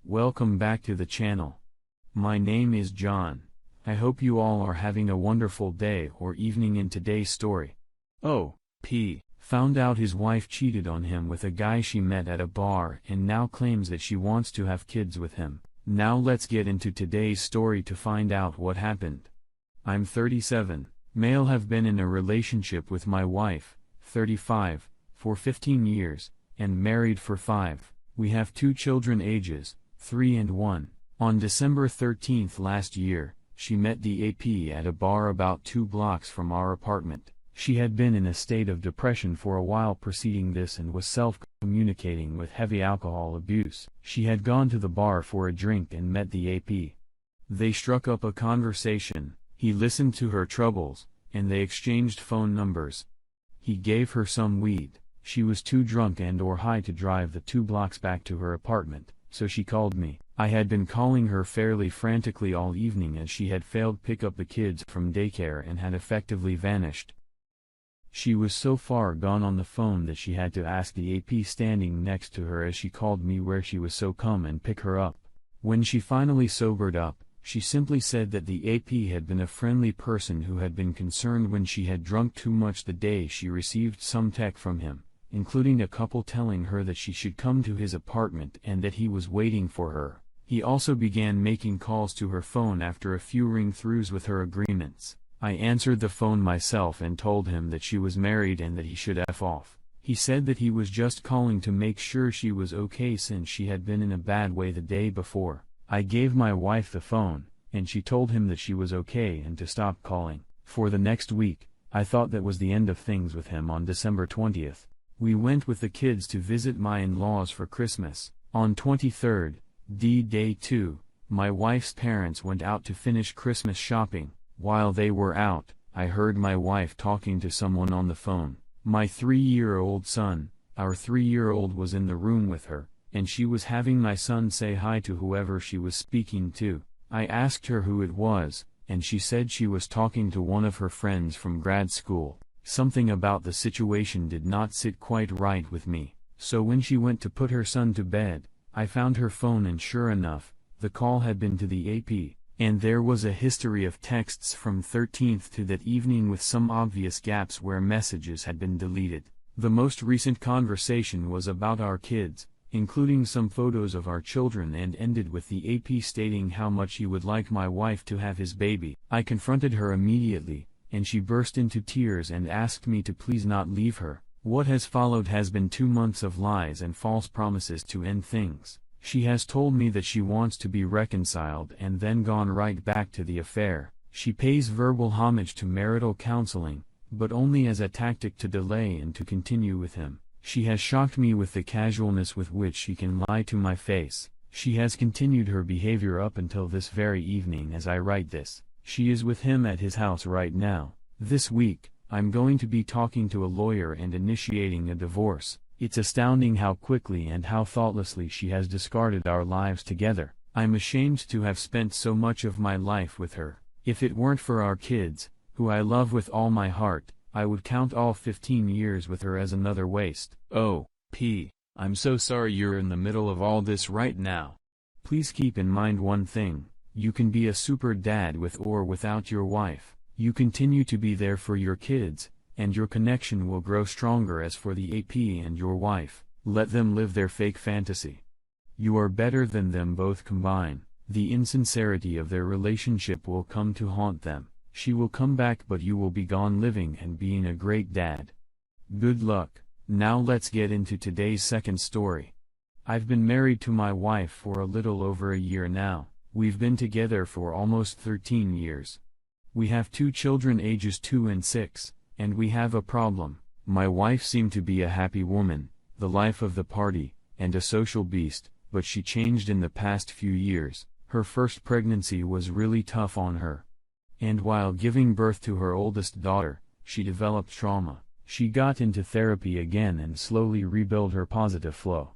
Welcome back to the channel. My name is John. I hope you all are having a wonderful day or evening. In today's story, O.P. found out his wife cheated on him with a guy she met at a bar and now claims that she wants to have kids with him. Now let's get into today's story to find out what happened. I'm 37, male, have been in a relationship with my wife, 35, for 15 years, and married for 5. We have 2 children ages 3 and 1. On December 13th last year, she met the AP at a bar about 2 blocks from our apartment. She had been in a state of depression for a while preceding this and was self-communicating with heavy alcohol abuse. She had gone to the bar for a drink and met the AP. They struck up a conversation, he listened to her troubles, and they exchanged phone numbers. He gave her some weed. She was too drunk and or high to drive the 2 blocks back to her apartment, so she called me. I had been calling her fairly frantically all evening as she had failed pick up the kids from daycare and had effectively vanished. She was so far gone on the phone that she had to ask the AP standing next to her as she called me where she was, so come and pick her up. When she finally sobered up, she simply said that the AP had been a friendly person who had been concerned when she had drunk too much the day she received some tech from him, including a couple telling her that she should come to his apartment and that he was waiting for her. He also began making calls to her phone after a few ring-throughs with her agreements. I answered the phone myself and told him that she was married and that he should F off. He said that he was just calling to make sure she was okay since she had been in a bad way the day before. I gave my wife the phone, and she told him that she was okay and to stop calling. For the next week, I thought that was the end of things with him. On December 20th, we went with the kids to visit my in-laws for Christmas. On 23rd, Day 2, my wife's parents went out to finish Christmas shopping. While they were out, I heard my wife talking to someone on the phone. My 3-year-old son, our 3-year-old, was in the room with her, and she was having my son say hi to whoever she was speaking to. I asked her who it was, and she said she was talking to one of her friends from grad school. Something about the situation did not sit quite right with me, so when she went to put her son to bed, I found her phone and sure enough, the call had been to the AP, and there was a history of texts from 13th to that evening with some obvious gaps where messages had been deleted. The most recent conversation was about our kids, including some photos of our children, and ended with the AP stating how much he would like my wife to have his baby. I confronted her immediately, and she burst into tears and asked me to please not leave her. What has followed has been 2 months of lies and false promises to end things. She has told me that she wants to be reconciled and then gone right back to the affair. She pays verbal homage to marital counseling, but only as a tactic to delay and to continue with him. She has shocked me with the casualness with which she can lie to my face. She has continued her behavior up until this very evening as I write this. She is with him at his house right now. This week, I'm going to be talking to a lawyer and initiating a divorce. It's astounding how quickly and how thoughtlessly she has discarded our lives together. I'm ashamed to have spent so much of my life with her. If it weren't for our kids, who I love with all my heart, I would count all 15 years with her as another waste. Oh, P. I'm so sorry you're in the middle of all this right now. Please keep in mind one thing. You can be a super dad with or without your wife. You continue to be there for your kids, and your connection will grow stronger. As for the AP and your wife, let them live their fake fantasy. You are better than them both combined. The insincerity of their relationship will come to haunt them. She will come back, but you will be gone living and being a great dad. Good luck. Now let's get into today's second story. I've been married to my wife for a little over a year now. We've been together for almost 13 years. We have 2 children ages 2 and 6, and we have a problem. My wife seemed to be a happy woman, the life of the party, and a social beast, but she changed in the past few years. Her first pregnancy was really tough on her. And while giving birth to her oldest daughter, she developed trauma. She got into therapy again and slowly rebuilt her positive flow.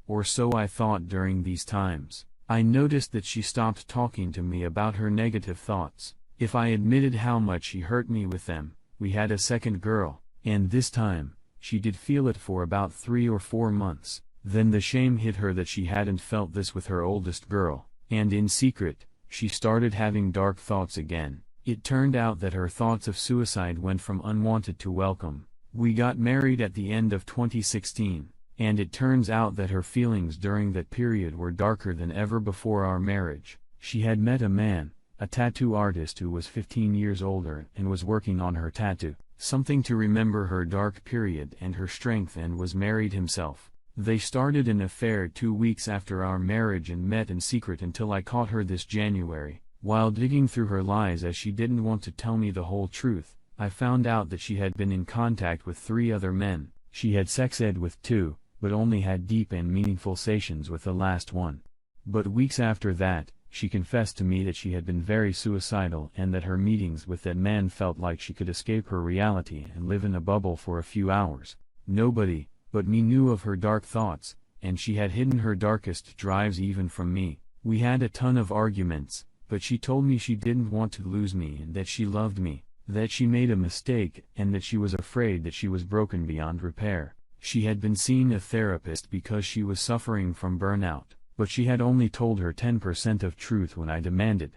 Or so I thought during these times. I noticed that she stopped talking to me about her negative thoughts. If I admitted how much she hurt me with them, we had a second girl, and this time, she did feel it for about 3 or 4 months. Then the shame hit her that she hadn't felt this with her oldest girl, and in secret, she started having dark thoughts again. It turned out that her thoughts of suicide went from unwanted to welcome. We got married at the end of 2016, and it turns out that her feelings during that period were darker than ever before our marriage. She had met a man, a tattoo artist who was 15 years older and was working on her tattoo, something to remember her dark period and her strength, and was married himself. They started an affair 2 weeks after our marriage and met in secret until I caught her this January. While digging through her lies, as she didn't want to tell me the whole truth, I found out that she had been in contact with 3 other men. She had sex ed with 2, but only had deep and meaningful sessions with the last one. But weeks after that, she confessed to me that she had been very suicidal and that her meetings with that man felt like she could escape her reality and live in a bubble for a few hours. Nobody but me knew of her dark thoughts, and she had hidden her darkest drives even from me. We had a ton of arguments, but she told me she didn't want to lose me and that she loved me, that she made a mistake and that she was afraid that she was broken beyond repair. She had been seeing a therapist because she was suffering from burnout, but she had only told her 10% of truth when I demanded.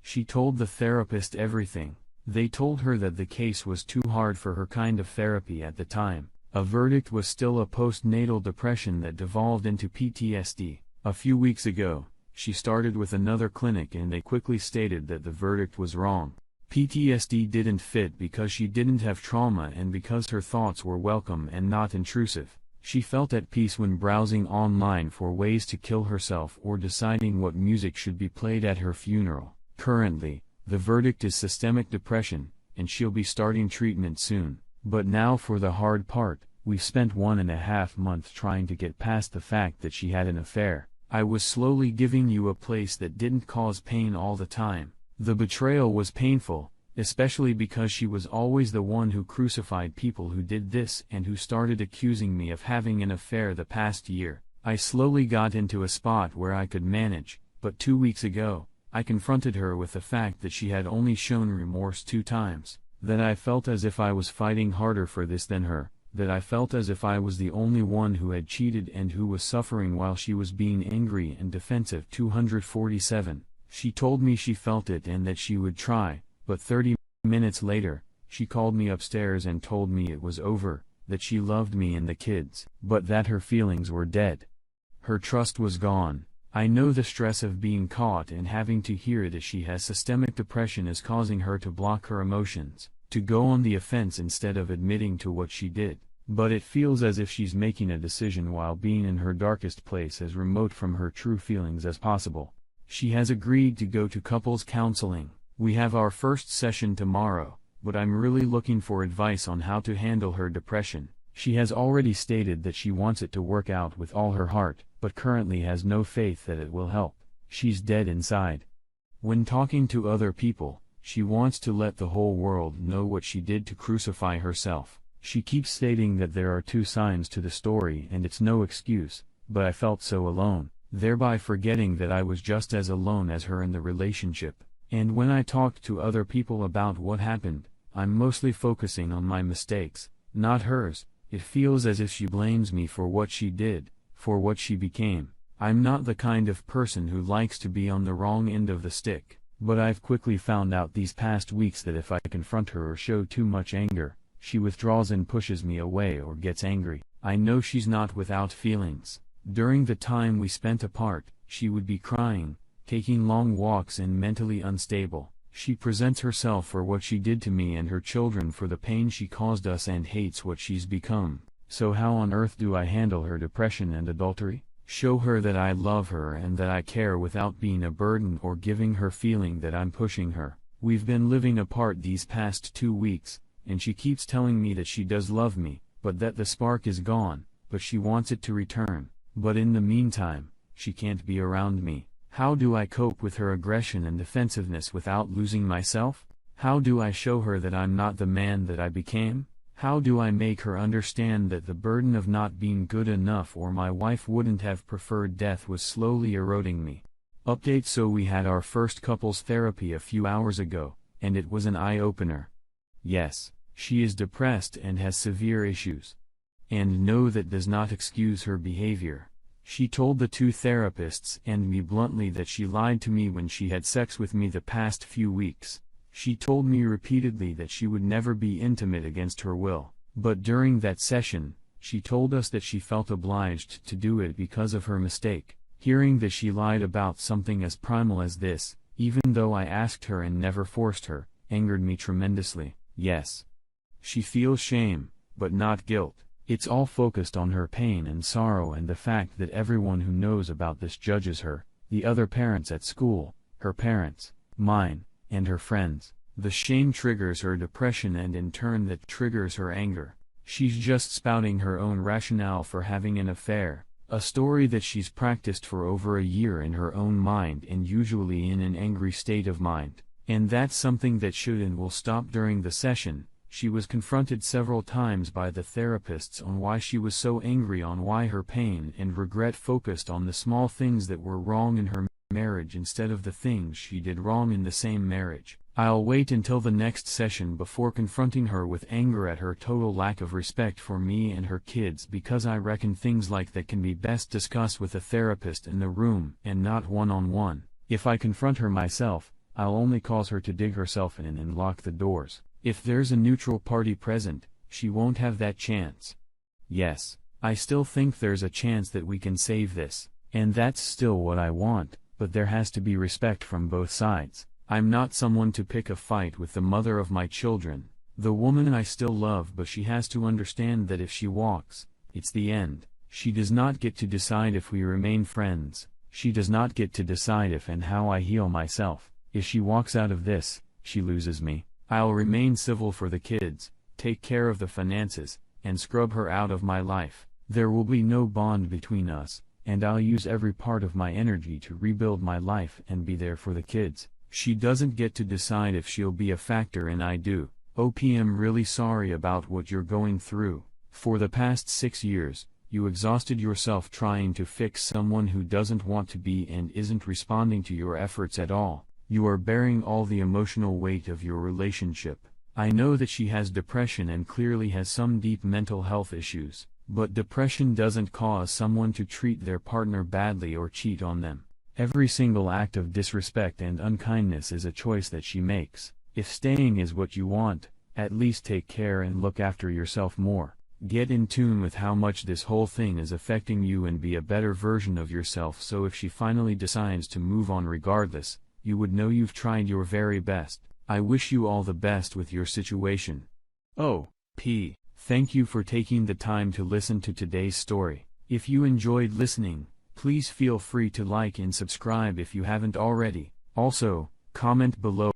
She told the therapist everything. They told her that the case was too hard for her kind of therapy at the time. A verdict was still a postnatal depression that devolved into PTSD. A few weeks ago, she started with another clinic and they quickly stated that the verdict was wrong. PTSD didn't fit because she didn't have trauma and because her thoughts were welcome and not intrusive. She felt at peace when browsing online for ways to kill herself or deciding what music should be played at her funeral. Currently, the verdict is systemic depression, and she'll be starting treatment soon. But now for the hard part. We've spent 1.5 months trying to get past the fact that she had an affair. I was slowly giving you a place that didn't cause pain all the time. The betrayal was painful, especially because she was always the one who crucified people who did this and who started accusing me of having an affair the past year. I slowly got into a spot where I could manage, but 2 weeks ago, I confronted her with the fact that she had only shown remorse 2 times. That I felt as if I was fighting harder for this than her, that I felt as if I was the only one who had cheated and who was suffering while she was being angry and defensive. 247. She told me she felt it and that she would try, but 30 minutes later, she called me upstairs and told me it was over, that she loved me and the kids, but that her feelings were dead. Her trust was gone. I know the stress of being caught and having to hear that she has systemic depression is causing her to block her emotions, to go on the offense instead of admitting to what she did. But it feels as if she's making a decision while being in her darkest place, as remote from her true feelings as possible. She has agreed to go to couples counseling. We have our first session tomorrow, but I'm really looking for advice on how to handle her depression. She has already stated that she wants it to work out with all her heart, but currently has no faith that it will help. She's dead inside. When talking to other people, she wants to let the whole world know what she did to crucify herself. She keeps stating that there are 2 sides to the story and it's no excuse, but I felt so alone, thereby forgetting that I was just as alone as her in the relationship. And when I talked to other people about what happened, I'm mostly focusing on my mistakes, not hers. It feels as if she blames me for what she did, for what she became. I'm not the kind of person who likes to be on the wrong end of the stick, but I've quickly found out these past weeks that if I confront her or show too much anger, she withdraws and pushes me away or gets angry. I know she's not without feelings. During the time we spent apart, she would be crying, taking long walks and mentally unstable. She presents herself for what she did to me and her children, for the pain she caused us, and hates what she's become. So how on earth do I handle her depression and adultery? Show her that I love her and that I care without being a burden or giving her feeling that I'm pushing her. We've been living apart these past 2 weeks, and she keeps telling me that she does love me, but that the spark is gone, but she wants it to return. But in the meantime, she can't be around me. How do I cope with her aggression and defensiveness without losing myself? How do I show her that I'm not the man that I became? How do I make her understand that the burden of not being good enough or my wife wouldn't have preferred death was slowly eroding me? Update: so we had our first couples therapy a few hours ago, and it was an eye-opener. Yes, she is depressed and has severe issues. And no, that does not excuse her behavior. She told the two therapists and me bluntly that she lied to me when she had sex with me the past few weeks. She told me repeatedly that she would never be intimate against her will, but during that session, she told us that she felt obliged to do it because of her mistake. Hearing that she lied about something as primal as this, even though I asked her and never forced her, angered me tremendously. Yes. She feels shame, but not guilt. It's all focused on her pain and sorrow and the fact that everyone who knows about this judges her, the other parents at school, her parents, mine, and her friends. The shame triggers her depression and in turn that triggers her anger. She's just spouting her own rationale for having an affair, a story that she's practiced for over a year in her own mind and usually in an angry state of mind. And that's something that should and will stop. During the session, she was confronted several times by the therapists on why she was so angry, on why her pain and regret focused on the small things that were wrong in her marriage instead of the things she did wrong in the same marriage. I'll wait until the next session before confronting her with anger at her total lack of respect for me and her kids, because I reckon things like that can be best discussed with a therapist in the room and not one-on-one. If I confront her myself, I'll only cause her to dig herself in and lock the doors. If there's a neutral party present, she won't have that chance. Yes, I still think there's a chance that we can save this, and that's still what I want, but there has to be respect from both sides. I'm not someone to pick a fight with the mother of my children, the woman I still love, but she has to understand that if she walks, it's the end. She does not get to decide if we remain friends. She does not get to decide if and how I heal myself. If she walks out of this, she loses me. I'll remain civil for the kids, take care of the finances, and scrub her out of my life. There will be no bond between us, and I'll use every part of my energy to rebuild my life and be there for the kids. She doesn't get to decide if she'll be a factor, and I do. I'm really sorry about what you're going through. For the past 6 years, you exhausted yourself trying to fix someone who doesn't want to be and isn't responding to your efforts at all. You are bearing all the emotional weight of your relationship. I know that she has depression and clearly has some deep mental health issues, but depression doesn't cause someone to treat their partner badly or cheat on them. Every single act of disrespect and unkindness is a choice that she makes. If staying is what you want, at least take care and look after yourself more. Get in tune with how much this whole thing is affecting you and be a better version of yourself, so if she finally decides to move on regardless, you would know you've tried your very best. I wish you all the best with your situation. Oh, P. Thank you for taking the time to listen to today's story. If you enjoyed listening, please feel free to like and subscribe if you haven't already. Also, comment below